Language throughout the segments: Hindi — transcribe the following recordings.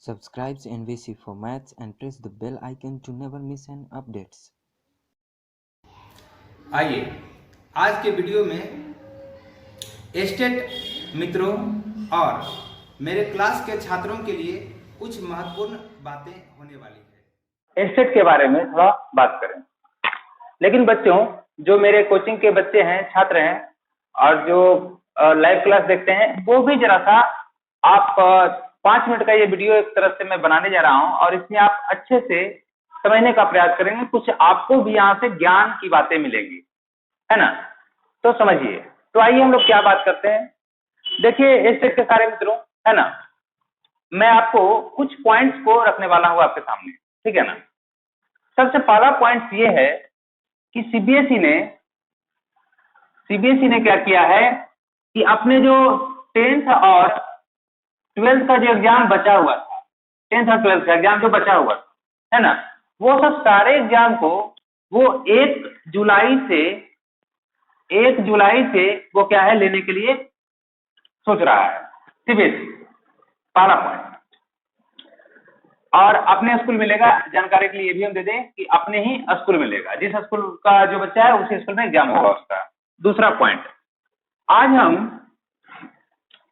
Subscribe NVC for Maths and press the bell icon to never miss an updates. आइए आज के वीडियो में एस्टेट मित्रों और मेरे क्लास के छात्रों के लिए कुछ महत्वपूर्ण बातें होने वाली है। एस्टेट के बारे में थोड़ा बात करें। लेकिन बच्चों, जो मेरे कोचिंग के बच्चे हैं, छात्र हैं और जो लाइव क्लास देखते हैं, वो भी जरा सा आप 5 मिनट का ये वीडियो एक तरह से मैं बनाने जा रहा हूं और इसमें आप अच्छे से समझने का प्रयास करेंगे। कुछ आपको भी यहाँ से ज्ञान की बातें मिलेंगी, है ना? तो समझिए। तो आइए हम लोग क्या बात करते हैं। देखिए एस्टेट के सारे मित्रों, है ना, मैं आपको कुछ पॉइंट्स को रखने वाला हूं आपके सामने, ठीक है ना। सबसे पहला पॉइंट ये है कि सीबीएसई ने क्या किया है कि अपने जो 10th और 12th का जो एग्जाम बचा हुआ था, 10th और 12th का एग्जाम जो बचा हुआ था, है ना, वो सब सारे एग्जाम को वो 1 जुलाई से वो क्या है लेने के लिए सोच रहा है सीबीएसई। पहला पॉइंट। और अपने स्कूल मिलेगा, जानकारी के लिए ये भी हम दे दें कि अपने ही स्कूल मिलेगा, जिस स्कूल का जो बच्चा है उसी स्कूल में एग्जाम होगा उसका। दूसरा पॉइंट, आज हम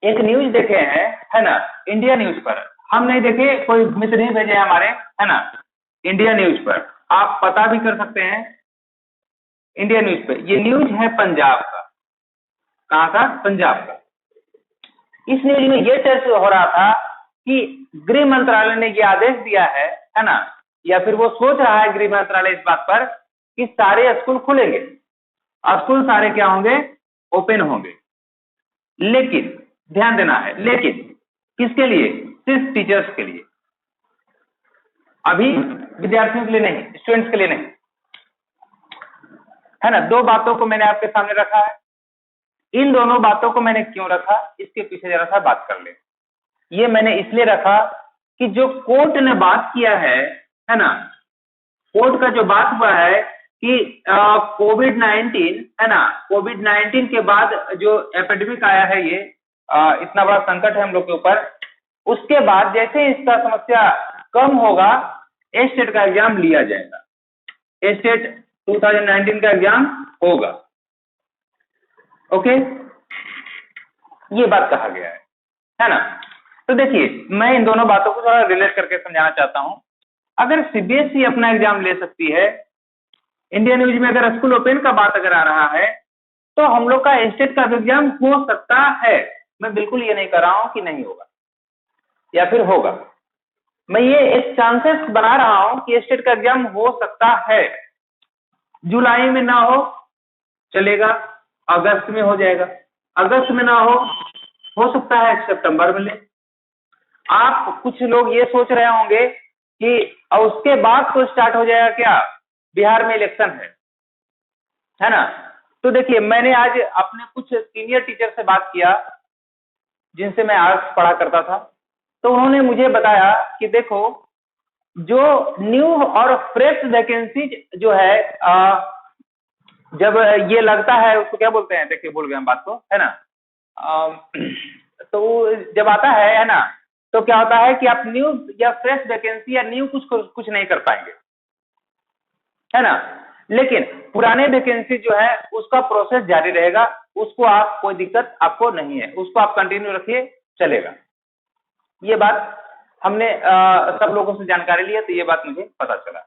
एक न्यूज देखे हैं, है ना, इंडिया न्यूज पर। हम नहीं देखे, कोई मित्र नहीं भेजे हमारे, है ना, इंडिया न्यूज पर आप पता भी कर सकते हैं। इंडिया न्यूज पे ये न्यूज है पंजाब का। कहाँ का? पंजाब का। इस न्यूज में ये चर्चा हो रहा था कि गृह मंत्रालय ने ये आदेश दिया है ना, या फिर वो सोच रहा है गृह मंत्रालय इस बात पर कि सारे स्कूल खुलेंगे, स्कूल सारे क्या होंगे? ओपन होंगे। लेकिन ध्यान देना है, लेकिन किसके लिए? सिर्फ टीचर्स के लिए, अभी विद्यार्थियों के लिए नहीं, स्टूडेंट्स के लिए नहीं, है ना। 2 बातों को मैंने आपके सामने रखा है। इन दोनों बातों को मैंने क्यों रखा, इसके पीछे जरा सा बात कर ले। ये मैंने इसलिए रखा कि जो कोर्ट ने बात किया है ना, कोर्ट का जो बात हुआ है कि कोविड-19, है ना, कोविड-19 के बाद जो एपिडेमिक आया है, ये इतना बड़ा संकट है हम लोग के ऊपर, उसके बाद जैसे इसका समस्या कम होगा, एस्टेट का एग्जाम लिया जाएगा, एस्टेट 2019 का एग्जाम होगा। ओके, ये बात कहा गया है ना। तो देखिए, मैं इन दोनों बातों को थोड़ा रिलेट करके समझाना चाहता हूं। अगर सीबीएसई अपना एग्जाम ले सकती है, इंडिया न्यूज में अगर स्कूल ओपन का बात अगर आ रहा है, तो हम लोग का एस्टेट का एग्जाम हो सकता है। मैं बिल्कुल ये नहीं कर रहा हूं कि नहीं होगा या फिर होगा, मैं ये एक चांसेस बना रहा हूं कि एस्टेट का एग्जाम हो सकता है। जुलाई में ना हो चलेगा, अगस्त में हो जाएगा, अगस्त में ना हो सकता है सितंबर में ले। आप कुछ लोग ये सोच रहे होंगे कि उसके बाद तो स्टार्ट हो जाएगा क्या, बिहार में इलेक्शन है ना। तो देखिए, मैंने आज अपने कुछ सीनियर टीचर से बात किया जिनसे मैं आर्ट्स पढ़ा करता था, तो उन्होंने मुझे बताया कि देखो, जो न्यू और फ्रेश वैकेंसी जो है, जब ये लगता है उसको क्या बोलते हैं, देखिए भूल गए हम बात को, है ना। तो जब आता है ना, तो क्या होता है कि आप न्यू या फ्रेश वैकेंसी या न्यू कुछ नहीं कर पाएंगे, है ना। लेकिन पुराने वैकेंसी जो है उसका प्रोसेस जारी रहेगा, उसको आप कोई दिक्कत आपको नहीं है, उसको आप कंटिन्यू रखिए, चलेगा। ये बात हमने सब लोगों से जानकारी ली है, तो ये बात मुझे पता चला।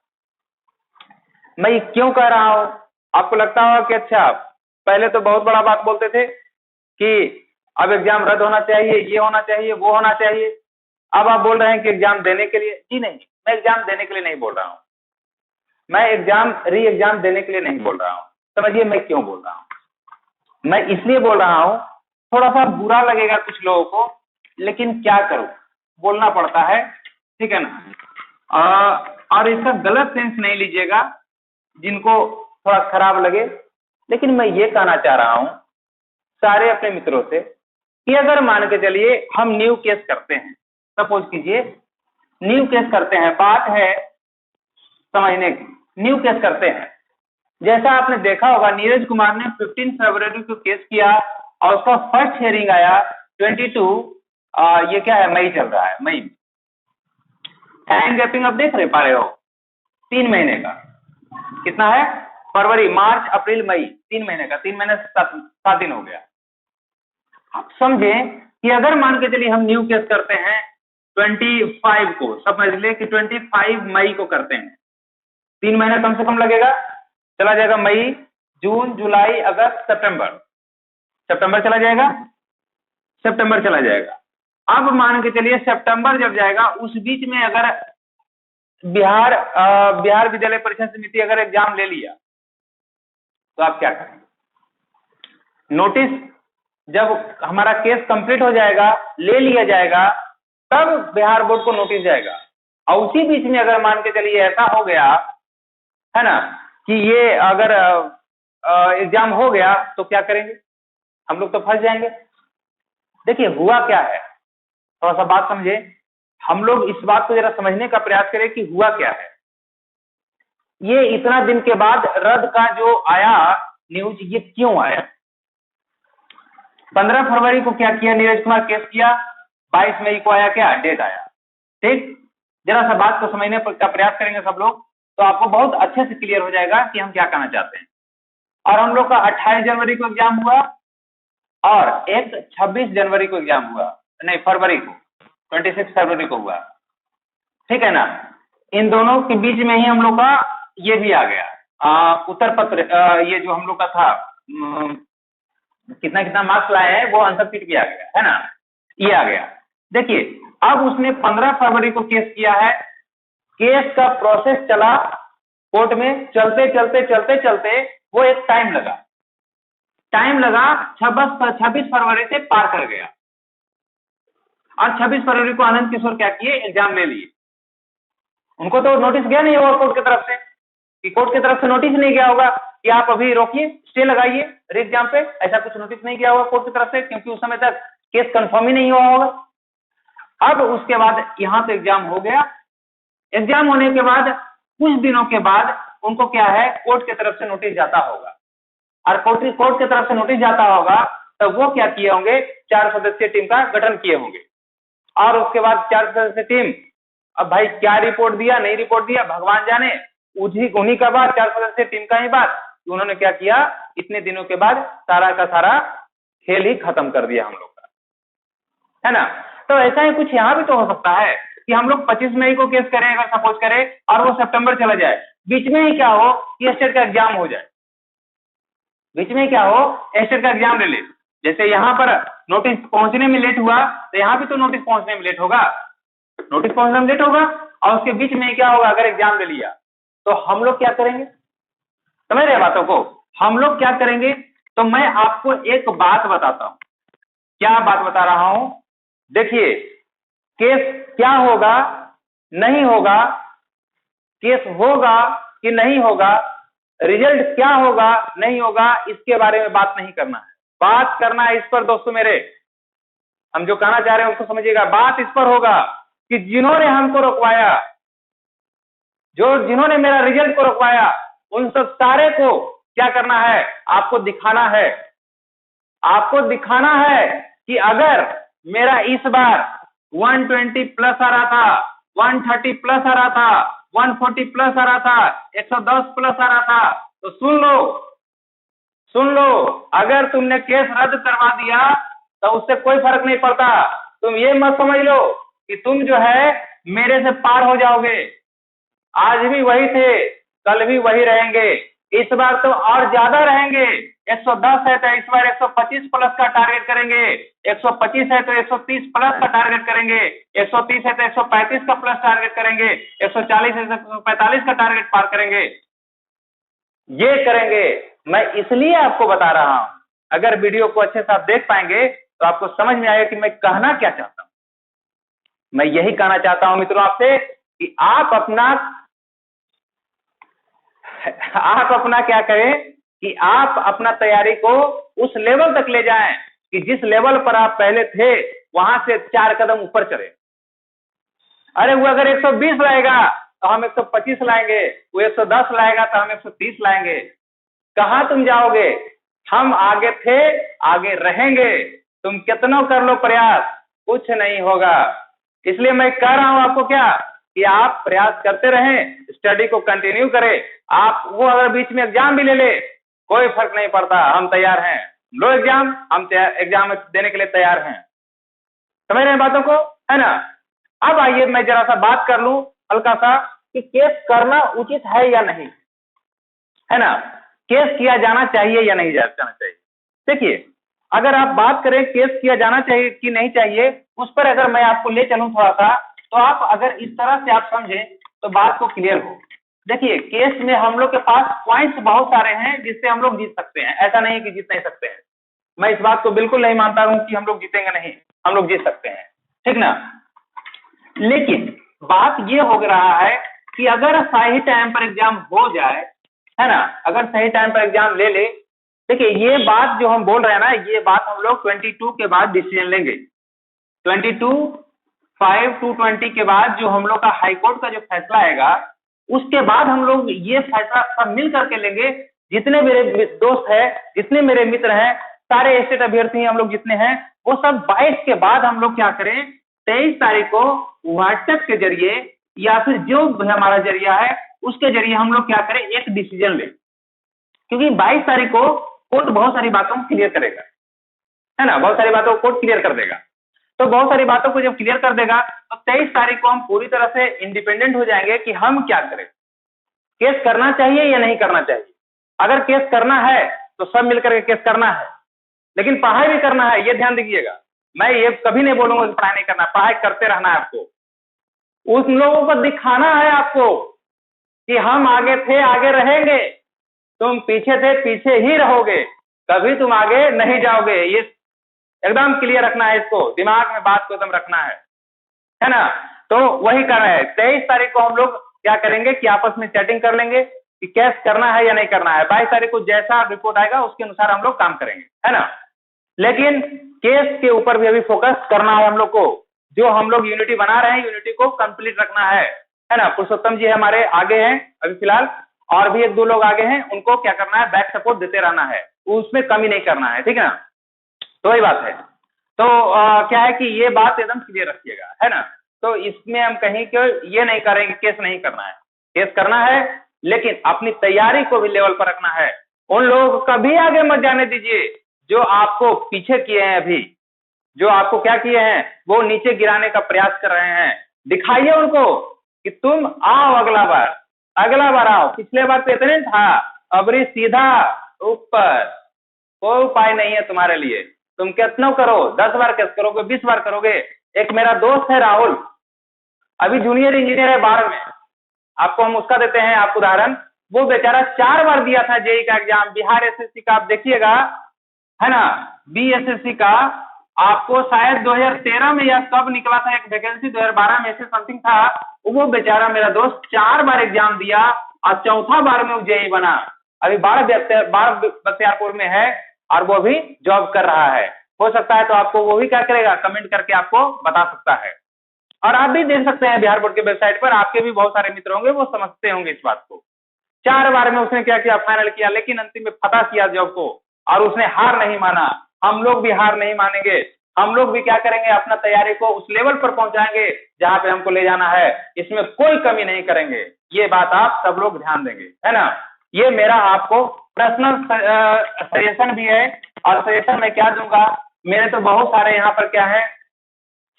मैं क्यों कह रहा हूं, आपको लगता होगा कि अच्छा, पहले तो बहुत बड़ा बात बोलते थे कि अब एग्जाम रद्द होना चाहिए, ये होना चाहिए, वो होना चाहिए। अब आप बोल रहे हैं कि एग्जाम देने के लिए। जी नहीं, मैं एग्जाम देने के लिए नहीं बोल रहा हूं, मैं री एग्जाम देने के लिए नहीं बोल रहा हूं। समझिए मैं क्यों बोल रहा हूं। मैं इसलिए बोल रहा हूं, थोड़ा सा बुरा लगेगा कुछ लोगों को, लेकिन क्या करूं, बोलना पड़ता है, ठीक है ना। और इसका गलत सेंस नहीं लीजिएगा, जिनको थोड़ा खराब लगे। लेकिन मैं ये कहना चाह रहा हूं सारे अपने मित्रों से कि अगर मान के चलिए हम न्यू केस करते हैं, सपोज कीजिए न्यू केस करते हैं, बात है समझने की, न्यू केस करते हैं। जैसा आपने देखा होगा, नीरज कुमार ने 15 फरवरी को केस किया और उसका फर्स्ट हियरिंग आया 22, ये क्या है, मई चल रहा है, मई। टाइम गैपिंग आप देख पा रहे हो, 3 महीने का कितना है, फरवरी, मार्च, अप्रैल, मई, 3 महीने का, 3 महीने 7 दिन हो गया। आप समझे कि अगर मान के चलिए हम न्यू केस करते हैं 25 को, समझ ले कि 25 मई को करते हैं, 3 महीना कम से कम लगेगा, चला जाएगा मई, जून, जुलाई, अगस्त, सितंबर, सितंबर चला जाएगा, सितंबर चला जाएगा। अब मान के चलिए सितंबर जब जाएगा, उस बीच में अगर बिहार विद्यालय परीक्षा समिति अगर एग्जाम ले लिया तो आप क्या करेंगे? नोटिस जब हमारा केस कंप्लीट हो जाएगा, ले लिया जाएगा, तब बिहार बोर्ड को नोटिस जाएगा। और उसी बीच में अगर मान के चलिए ऐसा हो गया है ना कि ये अगर एग्जाम हो गया तो क्या करेंगे? हम लोग तो फंस जाएंगे। देखिए हुआ क्या है, थोड़ा सा बात समझे, हम लोग इस बात को जरा समझने का प्रयास करें कि हुआ क्या है। ये इतना दिन के बाद रद्द का जो आया न्यूज, ये क्यों आया? 15 फरवरी को क्या किया, नीरज कुमार केस किया, 22 मई को आया क्या, डेट आया। ठीक, जरा सा बात को समझने का प्रयास करेंगे सब लोग, तो आपको बहुत अच्छे से क्लियर हो जाएगा कि हम क्या कहना चाहते हैं। और हम लोग का 28 जनवरी को एग्जाम हुआ और एक 26 जनवरी को एग्जाम हुआ, नहीं फरवरी को, 26 फरवरी को हुआ, ठीक है ना। इन दोनों के बीच में ही हम लोग का ये भी आ गया उत्तर पत्र, ये जो हम लोग का था कितना कितना मार्क्स लाए हैं, वो आंसर शीट भी आ गया है ना, ये आ गया। देखिए अब उसने 15 फरवरी को केस किया है, केस का प्रोसेस चला कोर्ट में, चलते चलते चलते चलते वो एक टाइम लगा 26 फरवरी से पार कर गया। और 26 फरवरी को आनंद किशोर क्या किए, एग्जाम ले लिए। उनको तो नोटिस गया नहीं होगा कोर्ट की तरफ से, कि कोर्ट की तरफ से नोटिस नहीं गया होगा कि आप अभी रोकिए, स्टे लगाइए री एग्जाम पे, ऐसा कुछ नोटिस नहीं गया होगा कोर्ट की तरफ से, क्योंकि उस समय तक केस कंफर्म ही नहीं हुआ होगा। अब उसके बाद यहां से एग्जाम हो गया, एग्जाम होने के बाद कुछ दिनों के बाद उनको क्या है, कोर्ट की तरफ से नोटिस जाता होगा, और कोर्ट की तरफ से नोटिस जाता होगा तो वो क्या किए होंगे, 4 सदस्यीय टीम का गठन किए होंगे। और उसके बाद 4 सदस्यीय टीम, अब भाई क्या रिपोर्ट दिया नहीं रिपोर्ट दिया भगवान जाने, उन्हीं का बात, 4 सदस्यीय टीम का ही बात, उन्होंने क्या किया, इतने दिनों के बाद सारा का सारा खेल ही खत्म कर दिया हम लोग का, है ना। तो ऐसा ही कुछ यहाँ भी तो हो सकता है कि हम लोग 25 मई को केस करें, अगर सपोज करें, और वो सितंबर चला जाए, बीच में ही क्या हो कि स्टेट का एग्जाम हो जाए, बीच में क्या हो, स्टेट का एग्जाम ले ले। जैसे यहाँ पर नोटिस पहुंचने में लेट हुआ, तो यहाँ भी तो नोटिस पहुंचने में लेट होगा, नोटिस पहुंचने में लेट होगा, और उसके बीच में क्या होगा, अगर एग्जाम ले लिया तो हम लोग क्या करेंगे, समझ रहे बातों को, हम लोग क्या करेंगे। तो मैं आपको एक बात बताता हूं, क्या बात बता रहा हूं, देखिए केस क्या होगा नहीं होगा, केस होगा कि नहीं होगा, रिजल्ट क्या होगा नहीं होगा, इसके बारे में बात नहीं करना है, बात करना है इस पर दोस्तों मेरे, हम जो कहना चाह रहे हैं उसको समझिएगा। बात इस पर होगा कि जिन्होंने हमको रोकवाया, जिन्होंने मेरा रिजल्ट को रोकवाया, उन सब सारे को क्या करना है, आपको दिखाना है, आपको दिखाना है कि अगर मेरा इस बार 120 प्लस आ रहा था, 130 प्लस आ रहा था, 140 प्लस आ रहा था, 110 प्लस आ रहा था, तो सुन लो, अगर तुमने केस रद्द करवा दिया तो उससे कोई फर्क नहीं पड़ता। तुम ये मत समझ लो कि तुम जो है मेरे से पार हो जाओगे, आज भी वही थे, कल भी वही रहेंगे, इस बार तो और ज्यादा रहेंगे। 110 है तो इस बार 125 प्लस का टारगेट करेंगे, 125 है तो 130 प्लस का टारगेट करेंगे, 130 है तो 135 का प्लस टारगेट करेंगे, 140 है तो 145 का टारगेट पार करेंगे, ये करेंगे। मैं इसलिए आपको बता रहा हूं, अगर वीडियो को अच्छे से आप देख पाएंगे तो आपको समझ में आएगा कि मैं कहना क्या चाहता हूं। मैं यही कहना चाहता हूं मित्रों आपसे कि आप अपना क्या करें कि आप अपना तैयारी को उस लेवल तक ले जाएं कि जिस लेवल पर आप पहले थे वहां से 4 कदम ऊपर चले। अरे वो अगर 120 लाएगा तो हम 125 लाएंगे, वो 110 लाएगा तो हम 130 लाएंगे। कहां तुम जाओगे, हम आगे थे आगे रहेंगे, तुम कितना कर लो प्रयास, कुछ नहीं होगा। इसलिए मैं कह रहा हूं आपको क्या कि आप प्रयास करते रहें, स्टडी को कंटिन्यू करें। आप वो अगर बीच में एग्जाम भी ले ले, कोई फर्क नहीं पड़ता, हम तैयार हैं। लो एग्जाम, हम एग्जाम देने के लिए तैयार हैं। समझ रहे हैं बातों को, है ना। अब आइए मैं जरा सा बात कर लूं हल्का सा कि केस करना उचित है या नहीं, है ना। केस किया जाना चाहिए या नहीं जाना चाहिए। देखिए, अगर आप बात करें केस किया जाना चाहिए कि नहीं चाहिए, उस पर अगर मैं आपको ले चलूं थोड़ा सा, तो आप अगर इस तरह से आप समझें तो बात को क्लियर हो। देखिए, केस में हम लोग के पास पॉइंट्स बहुत सारे हैं जिससे हम लोग जीत सकते हैं। ऐसा नहीं कि जीत नहीं सकते हैं, मैं इस बात को बिल्कुल नहीं मानता हूं कि हम लोग जीतेंगे नहीं, हम लोग जीत सकते हैं, ठीक ना। लेकिन बात ये हो रहा है कि अगर सही टाइम पर एग्जाम हो जाए, है ना, अगर सही टाइम पर एग्जाम ले ले। देखिए, ये बात जो हम बोल रहे हैं ना, ये बात हम लोग 22 के बाद डिसीजन लेंगे। 22/5/2020 के बाद जो हम लोग का हाई कोर्ट का जो फैसला आएगा, उसके बाद हम लोग ये फैसला सब मिल करके लेंगे। जितने मेरे दोस्त हैं, जितने मेरे मित्र हैं, सारे स्टेट अभ्यर्थी हम लोग जितने हैं, वो सब 22 के बाद हम लोग क्या करें, 23 तारीख को व्हाट्सएप के जरिए या फिर जो हमारा जरिया है उसके जरिए हम लोग क्या करें, एक डिसीजन लें। क्योंकि 22 तारीख को कोर्ट बहुत सारी बातों को क्लियर करेगा, है ना, बहुत सारी बातों को कोर्ट क्लियर कर देगा। तो बहुत सारी बातों को जब क्लियर कर देगा तो 23 तारीख को हम पूरी तरह से इंडिपेंडेंट हो जाएंगे कि हम क्या करें, केस करना चाहिए या नहीं करना चाहिए। अगर केस करना है तो सब मिलकर के केस करना है, लेकिन पढ़ाई भी करना है, ये ध्यान दीजिएगा। मैं ये कभी नहीं बोलूंगा कि पढ़ाई नहीं करना, पढ़ाई करते रहना है आपको। उन लोगों को दिखाना है आपको कि हम आगे थे, आगे रहेंगे। तुम पीछे थे, पीछे ही रहोगे, कभी तुम आगे नहीं जाओगे। ये एकदम क्लियर रखना है, इसको दिमाग में बात को एकदम रखना है ना। तो वही कर रहे हैं। 23 तारीख को हम लोग क्या करेंगे कि आपस में चैटिंग कर लेंगे कि केस करना है या नहीं करना है। 22 तारीख को जैसा रिपोर्ट आएगा उसके अनुसार हम लोग काम करेंगे, है ना। लेकिन केस के ऊपर भी अभी फोकस करना है हम लोग को। जो हम लोग यूनिटी बना रहे हैं, यूनिटी को कंप्लीट रखना है ना। पुरुषोत्तम जी हमारे आगे हैं अभी फिलहाल, और भी 1-2 लोग आगे हैं, उनको क्या करना है, बैक सपोर्ट देते रहना है, उसमें कमी नहीं करना है, ठीक है ना। तो वही बात है। तो क्या है कि ये बात एकदम क्लियर रखिएगा, है ना। तो इसमें हम कहीं कि ये नहीं करेंगे केस नहीं करना है, केस करना है, लेकिन अपनी तैयारी को भी लेवल पर रखना है। उन लोगों को कभी आगे मत जाने दीजिए जो आपको पीछे किए हैं, अभी जो आपको क्या किए हैं, वो नीचे गिराने का प्रयास कर रहे हैं। दिखाइए उनको कि तुम आओ, अगला बार आओ। पिछले बार तो इतने था, अबरी सीधा ऊपर, कोई उपाय नहीं है तुम्हारे लिए। तुम कितना करो, 10 बार केस करोगे, 20 बार करोगे। एक मेरा दोस्त है राहुल, अभी जूनियर इंजीनियर है 12 में, आपको हम उसका देते हैं आपको उदाहरण। वो बेचारा 4 बार दिया था जेई का एग्जाम, बिहार एसएससी का, आप देखिएगा, है ना। बीएसएससी का आपको शायद 2013 में या कब निकला था एक वैकेंसी, 2012 में ऐसे समथिंग था। वो बेचारा मेरा दोस्त 4 बार एग्जाम दिया और चौथा बार में वो जेई बना। अभी 12 बख्तियारपुर में है और वो भी जॉब कर रहा है। हो सकता है तो आपको वो भी क्या करेगा, कमेंट करके आपको बता सकता है। और आप भी देख सकते हैं बिहार बोर्ड के वेबसाइट पर, आपके भी बहुत सारे मित्र होंगे, वो समझते होंगे इस बात को। 4 बार में उसने क्या किया, फाइनल किया, लेकिन अंतिम में फटा किया जॉब को, और उसने हार नहीं माना। हम लोग भी हार नहीं मानेंगे, हम लोग भी क्या करेंगे, अपना तैयारी को उस लेवल पर पहुंचाएंगे जहां पे हमको ले जाना है। इसमें कोई कमी नहीं करेंगे, ये बात आप सब लोग ध्यान देंगे, है ना। ये मेरा आपको पर्सनल सजेशन भी है। और सजेशन मैं क्या दूंगा, मेरे तो बहुत सारे यहाँ पर क्या है,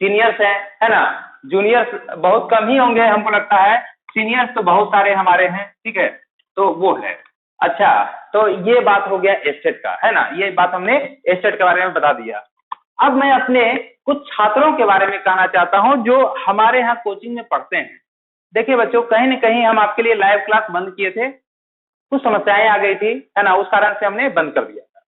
सीनियर्स हैं, है ना। जूनियर्स बहुत कम ही होंगे हमको लगता है, सीनियर्स तो बहुत सारे हमारे हैं, ठीक है। तो वो है। अच्छा, तो ये बात हो गया एस्टेट का, है ना। ये बात हमने एस्टेट के बारे में बता दिया। अब मैं अपने कुछ छात्रों के बारे में कहना चाहता हूं जो हमारे यहाँ कोचिंग में पढ़ते हैं। देखिए बच्चों, कहीं न कहीं हम आपके लिए लाइव क्लास बंद किए थे, कुछ समस्याएं आ गई थी, है ना, उस कारण से हमने बंद कर दिया था।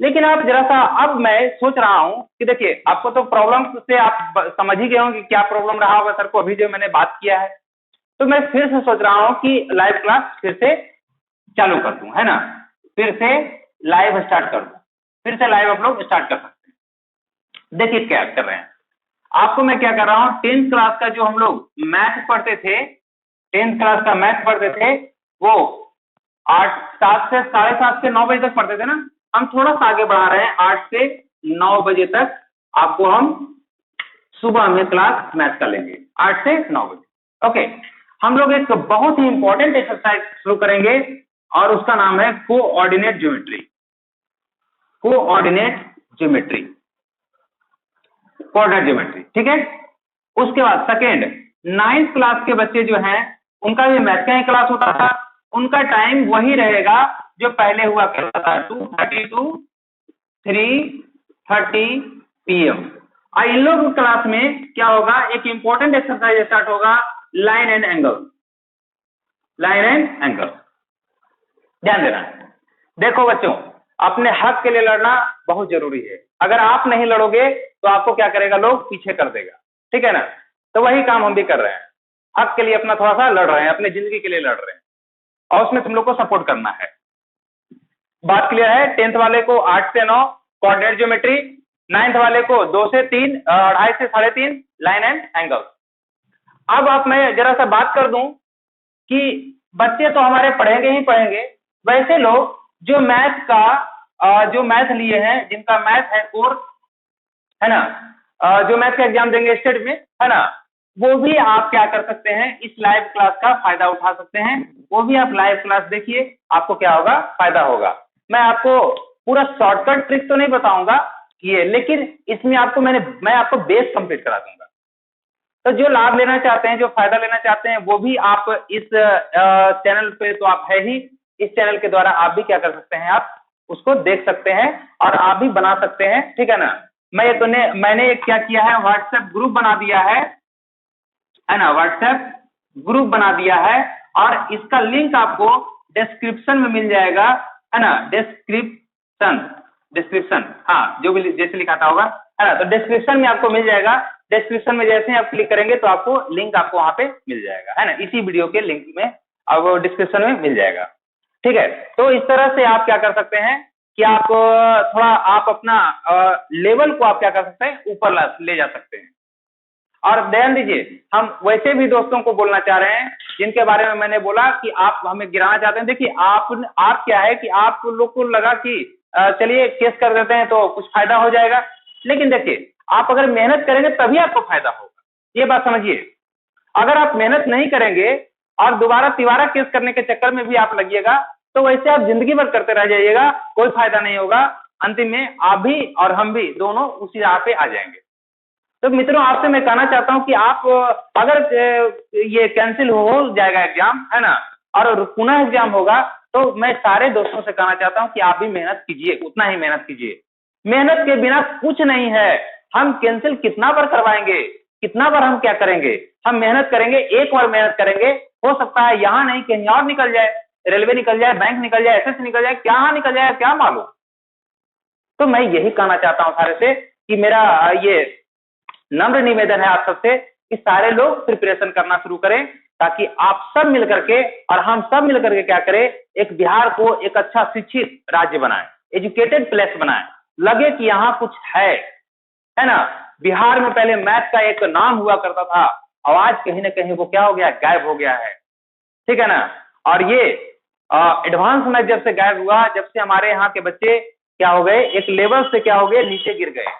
लेकिन आप जरा सा, अब मैं सोच रहा हूं कि देखिए, आपको तो प्रॉब्लम से आप समझ ही गए होंगे क्या प्रॉब्लम रहा होगा सर को, अभी जो मैंने बात किया है। तो मैं फिर से सोच रहा हूं कि लाइव क्लास फिर से चालू कर दूं, है ना, फिर से लाइव स्टार्ट कर दूं, फिर से लाइव आप लोग स्टार्ट कर सकते हैं। देखिए क्या कर रहे हैं, आपको मैं क्या कर रहा हूं, 10th क्लास का जो हम लोग मैथ पढ़ते थे, 10th क्लास का मैथ पढ़ते थे, वो 7 से 7:30 से 9 बजे तक पढ़ते थे ना। हम थोड़ा सा आगे बढ़ा रहे हैं, 8 से 9 बजे तक आपको हम सुबह में क्लास मैथ का लेंगे, 8 से 9 बजे। ओके, हम लोग एक बहुत ही इंपॉर्टेंट एक्सरसाइज शुरू करेंगे और उसका नाम है coordinate geometry. Coordinate geometry, coordinate geometry, ठीक है। उसके बाद सेकेंड, 9th क्लास के बच्चे जो हैं उनका भी मैथ का ही क्लास होता था, उनका टाइम वही रहेगा जो पहले हुआ करता था, 2:30 to 3:30 PM। और इन लोग क्लास में क्या होगा, एक इंपॉर्टेंट एक्सरसाइज स्टार्ट होगा, line and angle. Line and angle ध्यान देना। देखो बच्चों, अपने हक के लिए लड़ना बहुत जरूरी है। अगर आप नहीं लड़ोगे तो आपको क्या करेगा, लोग पीछे कर देगा, ठीक है ना। तो वही काम हम भी कर रहे हैं, हक के लिए अपना थोड़ा सा लड़ रहे हैं, अपनी जिंदगी के लिए लड़ रहे हैं और उसमें तुम लोग को सपोर्ट करना है। बात क्लियर है। 10th वाले को 8 से 9 कोऑर्डिनेट ज्योमेट्री, 9th वाले को 2 से 3, 2.5 से 3.5 लाइन एंड एंगल। अब आप मैं जरा सा बात कर दूं कि बच्चे तो हमारे पढ़ेंगे ही पढ़ेंगे, वैसे लोग जो मैथ का जो मैथ लिए हैं, जिनका मैथ है कोर्स, है ना, जो मैथ का एग्जाम देंगे स्टेट में, है ना, वो भी आप क्या कर सकते हैं, इस लाइव क्लास का फायदा उठा सकते हैं। वो भी आप लाइव क्लास देखिए, आपको क्या होगा, फायदा होगा। मैं आपको पूरा शॉर्टकट ट्रिक तो नहीं बताऊंगा ये, लेकिन इसमें आपको मैं आपको बेस कंप्लीट करा दूंगा। तो जो लाभ लेना चाहते हैं, जो फायदा लेना चाहते हैं, वो भी आप इस चैनल पे तो आप है ही, इस चैनल के द्वारा आप भी क्या कर सकते हैं, आप उसको देख सकते हैं और आप भी बना सकते हैं, ठीक है ना। मैंने क्या किया है, व्हाट्सएप ग्रुप बना दिया है ना, व्हाट्सएप ग्रुप बना दिया है और इसका लिंक आपको डिस्क्रिप्शन में मिल जाएगा, है ना। डिस्क्रिप्शन, हाँ, जो भी जैसे लिखा था होगा, है ना, तो डिस्क्रिप्शन में आपको मिल जाएगा। डिस्क्रिप्शन में जैसे ही आप क्लिक करेंगे तो आपको लिंक आपको वहां पे मिल जाएगा, है ना, इसी वीडियो के लिंक में अब डिस्क्रिप्शन में मिल जाएगा, ठीक है। तो इस तरह से आप क्या कर सकते हैं कि आप थोड़ा आप अपना लेवल को आप क्या कर सकते हैं, ऊपर ले जा सकते हैं। और ध्यान दीजिए, हम वैसे भी दोस्तों को बोलना चाह रहे हैं जिनके बारे में मैंने बोला कि आप हमें गिराना चाहते हैं। देखिए आप क्या है कि आप लोग को लगा कि चलिए केस कर देते हैं तो कुछ फायदा हो जाएगा, लेकिन देखिए आप अगर मेहनत करेंगे तभी आपको फायदा होगा, ये बात समझिए। अगर आप मेहनत नहीं करेंगे और दोबारा तिबारा केस करने के चक्कर में भी आप लगिएगा तो वैसे आप जिंदगी भर करते रह जाइएगा, कोई फायदा नहीं होगा। अंतिम में आप भी और हम भी दोनों उसी राह पे आ जाएंगे। तो मित्रों, आपसे मैं कहना चाहता हूं कि आप अगर ये कैंसिल हो जाएगा एग्जाम, है ना, और पुनः एग्जाम होगा, तो मैं सारे दोस्तों से कहना चाहता हूं कि आप भी मेहनत कीजिए, उतना ही मेहनत कीजिए। मेहनत के बिना कुछ नहीं है। हम कैंसिल कितना बार करवाएंगे, कितना बार हम क्या करेंगे, हम मेहनत करेंगे, एक बार मेहनत करेंगे, हो सकता है यहाँ नहीं कहीं और निकल जाए, रेलवे निकल जाए, बैंक निकल जाए, एसएस निकल जाए, क्या निकल जाए क्या मालूम। तो मैं यही कहना चाहता हूं सारे से कि मेरा ये नम्र निवेदन है आप सबसे कि सारे लोग प्रिपरेशन करना शुरू करें, ताकि आप सब मिलकर के और हम सब मिलकर के क्या करें, एक बिहार को एक अच्छा शिक्षित राज्य बनाएं, एजुकेटेड प्लेस बनाएं, लगे कि यहाँ कुछ है ना। बिहार में पहले मैथ का एक नाम हुआ करता था, आवाज कहीं ना कहीं वो क्या हो गया, गायब हो गया है, ठीक है ना। और ये एडवांस मैथ जब से गायब हुआ, जब से हमारे यहाँ के बच्चे क्या हो गए, एक लेवल से क्या हो गए, नीचे गिर गए।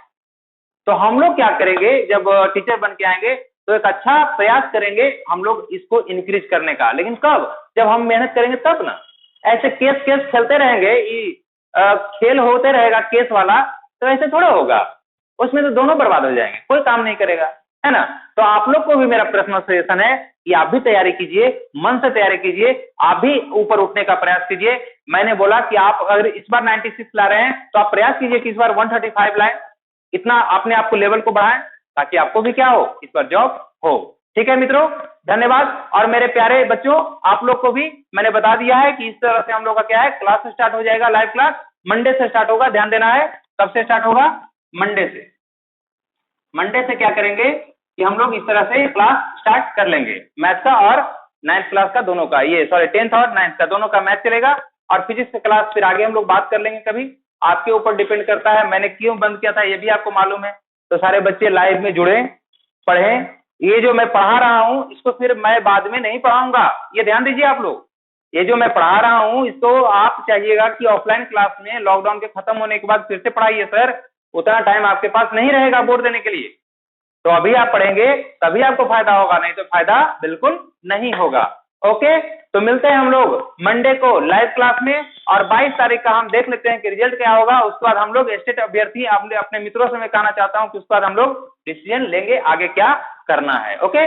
तो हम लोग क्या करेंगे, जब टीचर बन के आएंगे तो एक अच्छा प्रयास करेंगे हम लोग इसको इंक्रीज करने का। लेकिन कब, जब हम मेहनत करेंगे तब ना। ऐसे केस खेलते रहेंगे, खेल होते रहेगा केस वाला, तो ऐसे थोड़ा होगा, उसमें तो दोनों बर्बाद हो जाएंगे, कोई काम नहीं करेगा, है ना। तो आप लोग को भी मेरा पर्सनल सजेशन है कि आप भी तैयारी कीजिए, मन से तैयारी कीजिए, आप भी ऊपर उठने का प्रयास कीजिए। मैंने बोला कि आप अगर इस बार 96 ला रहे हैं तो आप प्रयास कीजिए कि इस बार 135 लाएं, इतना अपने आप को लेवल को बढ़ाएं, ताकि आपको भी क्या हो, इस बार जॉब हो। ठीक है मित्रों, धन्यवाद। और मेरे प्यारे बच्चों, आप लोग को भी मैंने बता दिया है कि इस तरह से हम लोग का क्या है, क्लास स्टार्ट हो जाएगा, लाइव क्लास मंडे से स्टार्ट होगा। ध्यान देना है, कब से स्टार्ट होगा, मंडे से। मंडे से क्या करेंगे कि हम लोग इस तरह से क्लास स्टार्ट कर लेंगे, मैथ का और 9th क्लास का दोनों का, ये सॉरी 10th और 9th का दोनों का मैथ चलेगा। और फिजिक्स का क्लास फिर आगे हम लोग बात कर लेंगे, कभी आपके ऊपर डिपेंड करता है। मैंने क्यों बंद किया था ये भी आपको मालूम है। तो सारे बच्चे लाइव में जुड़े, पढ़ें। ये जो मैं पढ़ा रहा हूँ इसको फिर मैं बाद में नहीं पढ़ाऊंगा, ये ध्यान दीजिए आप लोग। ये जो मैं पढ़ा रहा हूँ इसको आप चाहिएगा कि ऑफलाइन क्लास में लॉकडाउन के खत्म होने के बाद फिर से पढ़ाइए सर, उतना टाइम आपके पास नहीं रहेगा बोर्ड देने के लिए। तो अभी आप पढ़ेंगे तभी आपको फायदा होगा, नहीं तो फायदा बिल्कुल नहीं होगा। ओके, तो मिलते हैं हम लोग मंडे को लाइव क्लास में, और 22 तारीख का हम देख लेते हैं कि रिजल्ट क्या होगा। उसके बाद हम लोग स्टेट अभ्यर्थी अपने मित्रों से मैं कहना चाहता हूं कि उसके बाद हम लोग डिसीजन लेंगे आगे क्या करना है। ओके।